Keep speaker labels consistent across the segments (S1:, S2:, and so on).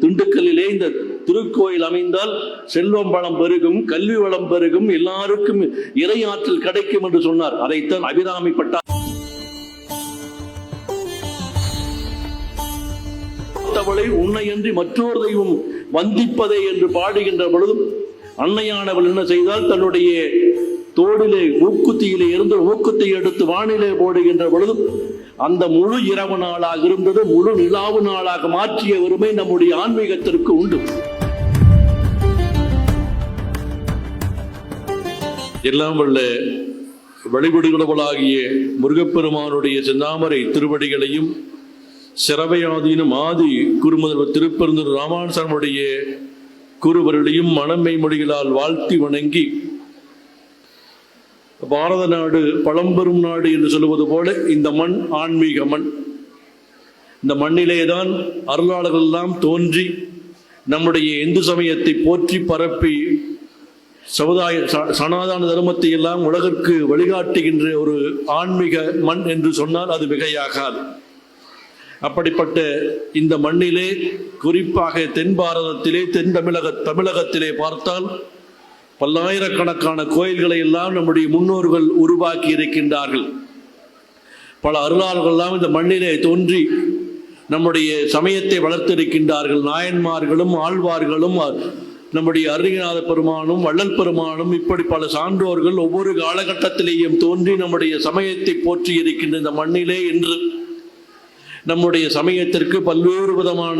S1: திண்டுக்கல்லிலே இந்த திருக்கோயில் அமைந்தால் செல்வம் வளம் பெருகும், கல்வி வளம் பெருகும், எல்லாருக்கும் இறையாற்றல் கிடைக்கும் என்று சொன்னார். அதைத்தான் அபிராமி பட்டா உன்னையன்றி மற்றொரு தெய்வம் வந்திப்பதே என்று பாடுகின்ற பொழுதும் அன்னையானவள் என்ன செய்தால் தன்னுடைய தோடிலே மூக்குத்தியிலே இருந்து மூக்குத்தை எடுத்து வானிலே போடுகின்ற பொழுதும் அந்த முழு இரவு நாளாக இருந்தது முழு நிலாவு நாளாக மாற்றிய உரிமை நம்முடைய ஆன்மீகத்திற்கு உண்டு. எல்லாம் வல்ல வழிபடுகளவளாகிய முருகப்பெருமானுடைய செந்தாமரை திருவடிகளையும் சிறவையாதீனம் ஆதி குருமுதல்வர் திருப்பெருந்தூர் ராமானுசனுடைய குருவர்களையும் மனமை மொழிகளால் வாழ்த்தி வணங்கி, பாரத நாடு பழம்பெரும் நாடு என்று சொல்லுவது போல இந்த மண் ஆன்மீக மண். இந்த மண்ணிலேதான் அருளாளர்கள் எல்லாம் தோன்றி நம்முடைய இந்து சமயத்தை போற்றி பரப்பி சனாதன தர்மத்தை எல்லாம் உலகிற்கு வழிகாட்டுகின்ற ஒரு ஆன்மீக மண் என்று சொன்னால் அது மிகையாகாது. அப்படிப்பட்ட இந்த மண்ணிலே, குறிப்பாக தென் பாரதத்திலே, தென் தமிழகத்திலே பார்த்தால் பல்லாயிரக்கணக்கான கோயில்களை எல்லாம் நம்முடைய முன்னோர்கள் உருவாக்கி இருக்கின்றார்கள். பல அருளாளர்கள் எல்லாம் இந்த மண்ணிலே தோன்றி நம்முடைய சமயத்தை வளர்த்திருக்கின்றார்கள். நாயன்மார்களும் ஆழ்வார்களும் நம்முடைய அருணகிரிநாத பெருமானும் வள்ளல் பெருமானும் இப்படி பல சான்றோர்கள் ஒவ்வொரு காலகட்டத்திலேயும் தோன்றி நம்முடைய சமயத்தை போற்றி இருக்கின்ற இந்த மண்ணிலே இன்று நம்முடைய சமயத்திற்கு பல்வேறு விதமான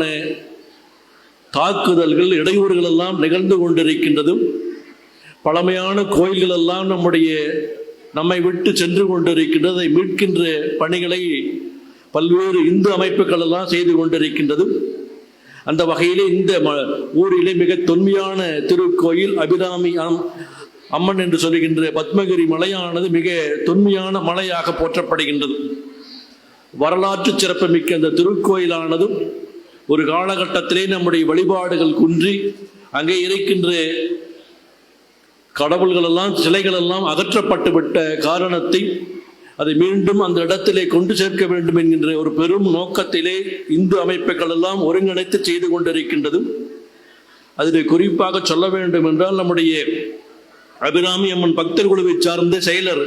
S1: தாக்குதல்கள், இடையூறுகள் எல்லாம் நிகழ்ந்து கொண்டிருக்கின்றதும், பழமையான கோயில்கள் எல்லாம் நம்மை விட்டு சென்று கொண்டிருக்கின்றது. அதை மீட்கின்ற பணிகளை பல்வேறு இந்து அமைப்புகள் எல்லாம் செய்து கொண்டிருக்கின்றது. அந்த வகையிலே இந்த ஊரிலே மிக தொன்மையான திருக்கோயில் அபிராமி அம்மன் என்று சொல்லுகின்ற பத்மகிரி மலையானது மிக தொன்மையான மலையாக போற்றப்படுகின்றது. வரலாற்று சிறப்பு மிக்க அந்த திருக்கோயிலானதும் ஒரு காலகட்டத்திலே நம்முடைய வழிபாடுகள் குன்றி அங்கே இருக்கின்ற கடவுள்கள் எல்லாம் சிலைகள் எல்லாம் அகற்றப்பட்டு விட்ட காரணத்தை அதை மீண்டும் அந்த இடத்திலே கொண்டு சேர்க்க வேண்டும் என்கின்ற ஒரு பெரும் நோக்கத்திலே இந்து அமைப்புகள் எல்லாம் ஒருங்கிணைத்து செய்து கொண்டிருக்கின்றது. அதில் குறிப்பாக சொல்ல வேண்டும் என்றால் நம்முடைய அபிராமி அம்மன் பக்தர் குழுவை சார்ந்த செயலர்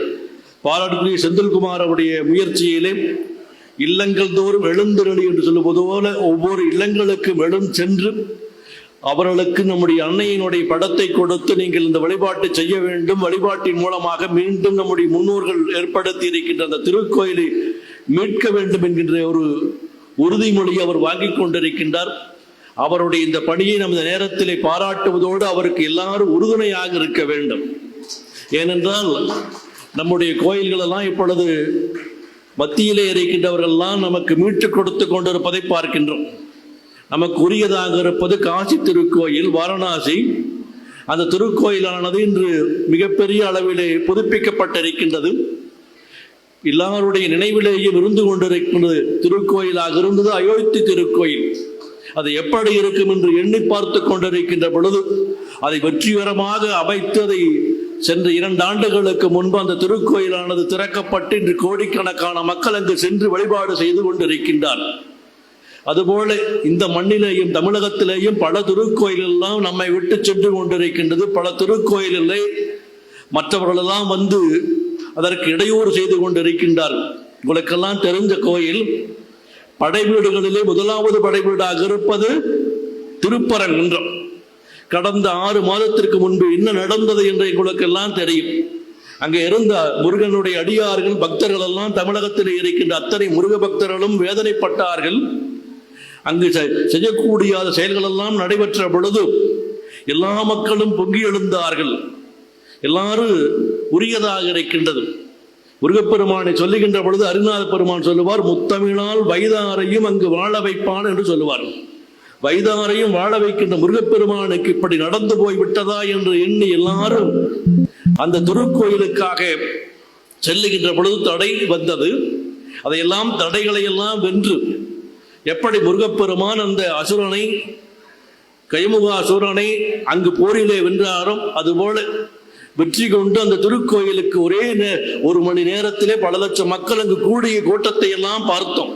S1: பாராட்டுக்குரிய செந்தில்குமார் அவருடைய முயற்சியிலே இல்லங்கள் தோறும் எழுந்தருளி என்று சொல்லுவது போல ஒவ்வொரு இல்லங்களுக்கும் எழும் சென்று அவர்களுக்கு நம்முடைய அன்னையினுடைய படத்தை கொடுத்து நீங்கள் இந்த வழிபாட்டை செய்ய வேண்டும், வழிபாட்டின் மூலமாக மீண்டும் நம்முடைய முன்னோர்கள் ஏற்படுத்தி இருக்கின்ற அந்த திருக்கோயிலை மீட்க வேண்டும் என்கின்ற ஒரு உறுதிமொழி அவர் வாங்கி கொண்டிருக்கின்றார். அவருடைய இந்த பணியை நமது நேரத்திலே பாராட்டுவதோடு அவருக்கு எல்லாரும் உறுதுணையாக இருக்க வேண்டும். ஏனென்றால் நம்முடைய கோயில்கள் எல்லாம் இப்பொழுது மத்தியிலே இருக்கின்றவர்கள்லாம் நமக்கு மீட்டு கொடுத்து கொண்டிருப்பதை பார்க்கின்றோம். நமக்கு உரியதாக இருப்பது காசி திருக்கோயில், வாரணாசி. அந்த திருக்கோயிலானது இன்று மிகப்பெரிய அளவிலே புதுப்பிக்கப்பட்டிருக்கின்றது. எல்லாருடைய நினைவிலேயும் இருந்து கொண்டிருக்கின்றது திருக்கோயிலாக இருந்தது அயோத்தி திருக்கோயில். அது எப்படி இருக்கும் என்று எண்ணி பார்த்து கொண்டிருக்கின்ற பொழுது அதை வெற்றிகரமாக அமைத்து அதை சென்ற 2 ஆண்டுகளுக்கு முன்பு அந்த திருக்கோயிலானது திறக்கப்பட்டு இன்று கோடிக்கணக்கான மக்கள் அங்கு சென்று வழிபாடு செய்து கொண்டிருக்கின்றார். அதுபோல இந்த மண்ணிலேயும் தமிழகத்திலேயும் பல திருக்கோயில்கள் எல்லாம் நம்மை விட்டு சென்று கொண்டிருக்கின்றது. பல திருக்கோயில்களை மற்றவர்களெல்லாம் வந்து அதற்கு இடையூறு செய்து கொண்டிருக்கின்றார்கள். உங்களுக்கெல்லாம் தெரிஞ்ச கோயில் படைவீடுகளிலே முதலாவது படைவீடாக இருப்பது திருப்பரங்குன்றம். கடந்த 6 மாதத்திற்கு முன்பு என்ன நடந்தது என்று எங்களுக்கு எல்லாம் தெரியும். அங்கே இருந்த முருகனுடைய அடியார்கள் பக்தர்கள் எல்லாம் தமிழகத்தில் இருக்கின்ற அத்தனை முருக பக்தர்களும் வேதனைப்பட்டார்கள். அங்கு செய்யக்கூடிய செயல்கள் எல்லாம் நடைபெற்ற பொழுது எல்லா மக்களும் பொங்கி எழுந்தார்கள். எல்லாரும் உரியதாக இருக்கின்றது. முருகப்பெருமானை சொல்லுகின்ற பொழுது அருணாத பெருமான் சொல்லுவார், முத்தமிழால் வைதாரையும் அங்கு வாழ வைப்பான் என்று சொல்லுவார். வைதாரையும் வாழ வைக்கின்ற முருகப்பெருமானுக்கு இப்படி நடந்து போய் விட்டதா என்று எண்ணி எல்லாரும் அந்த திருக்கோயிலுக்காக செல்லுகின்ற பொழுது தடை வந்தது. அதையெல்லாம் தடைகளை எல்லாம் வென்று எப்படி முருகப்பெருமான் அந்த அசுரனை கைமுக அசுரனை அங்கு போரிலே வென்றாரோ அதுபோல வெற்றி கொண்டு அந்த திருக்கோயிலுக்கு ஒரு மணி நேரத்திலே பல லட்சம் மக்கள் அங்கு கூடிய கூட்டத்தை எல்லாம் பார்த்தோம்.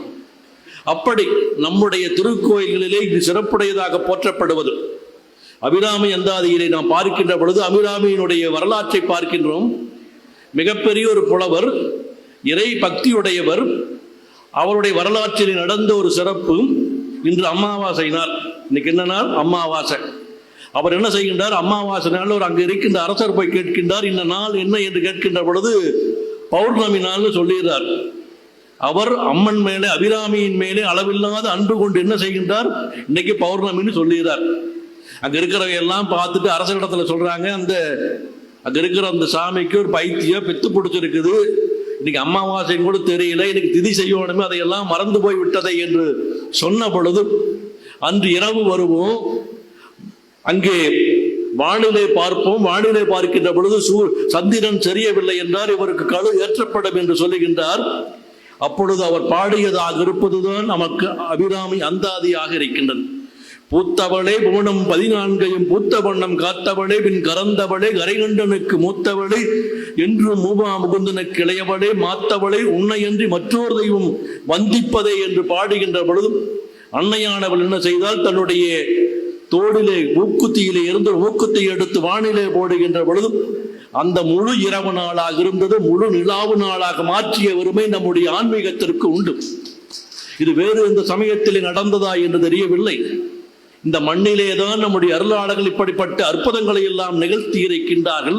S1: அப்படி நம்முடைய திருக்கோயில்களிலே இது சிறப்புடையதாக போற்றப்படுவது. அபிராமி அந்தாதியிலே நாம் பார்க்கின்ற பொழுது அபிராமியினுடைய வரலாற்றை பார்க்கின்றோம். மிகப்பெரிய ஒரு புலவர், இறை பக்தியுடையவர். அவருடைய வரலாற்றில் நடந்த ஒரு சிறப்பு. இன்று அமாவாசை நாள். இன்னைக்கு என்ன நாள்? அமாவாசை. அவர் என்ன செய்கின்றார்? அமாவாசை நாள் ஒரு அங்கு இருக்கின்ற அரசர் போய் கேட்கின்றார், இந்த நாள் என்ன என்று கேட்கின்ற பொழுது பௌர்ணமி நாள்னு சொல்லுகிறார். அவர் அம்மன் மேலே, அபிராமியின் மேலே அளவில்லாத அன்பு கொண்டு என்ன செய்கின்றார்? இன்னைக்கு பௌர்ணமின்னு சொல்லுகிறார். அங்க இருக்கிறவங்க எல்லாம் பார்த்துட்டு அரசரிடத்துல சொல்றாங்க, அங்க இருக்கிற அந்த சாமிக்கு ஒரு பைத்தியம் பெத்து பிடிச்சிருக்குது, இன்னைக்கு அமாவாசைன்னு கூட தெரியல, இன்னைக்கு திதி செய்யணுமே, அதையெல்லாம் மறந்து போய் விட்டதை என்று சொன்ன பொழுது அன்று இரவு வருவோம், அங்கே வானிலை பார்ப்போம். வானிலை பார்க்கின்ற பொழுது சந்திரன் தெரியவில்லை என்றார், இவருக்கு கழு ஏற்றப்படும் என்று சொல்லுகின்றார். அப்பொழுது அவர் பாடியதாக இருப்பதுதான் நமக்கு அபிராமி அந்தாதியாக இருக்கின்றது. பூத்தவளே புவனம் 14 பூத்த வண்ணம் காத்தவளே பின் கறந்தவளே கரைகண்டனுக்கு மூத்தவளே என்று மூவா முகுந்தனுக்கு இளையவளே மாத்தவளே உன்னையன்றி மற்றொரு தெய்வம் வந்திப்பதே என்று பாடுகின்ற பொழுதும் அன்னையானவள் என்ன செய்தால், தன்னுடைய தோடிலே மூக்குத்தியிலே இருந்து மூக்குத்தை எடுத்து வானிலே போடுகின்ற பொழுதும் அந்த முழு இரவு நாளாக இருந்தது முழு நிலாவு நாளாக மாற்றிய உரிமை நம்முடைய ஆன்மீகத்திற்கு உண்டு. இது வேறு எந்த சமயத்தில் நடந்ததா என்று தெரியவில்லை. இந்த மண்ணிலேதான் நம்முடைய அருளாளர்கள் இப்படிப்பட்ட அற்புதங்களை எல்லாம் நிகழ்த்தி இருக்கின்றார்கள்.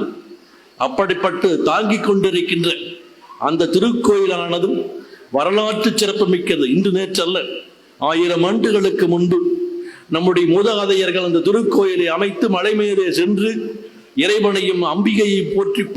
S1: அப்படிப்பட்டு தாங்கிக் கொண்டிருக்கின்ற அந்த திருக்கோயிலானது வரலாற்று சிறப்பு மிக்கது. இன்று நேற்றல்ல, 1000 ஆண்டுகளுக்கு முன்பு நம்முடைய மூதாதையர்கள் அந்த திருக்கோயிலை அமைத்து மலை மேலே சென்று இறைவனையும் அம்பிகையை போற்றி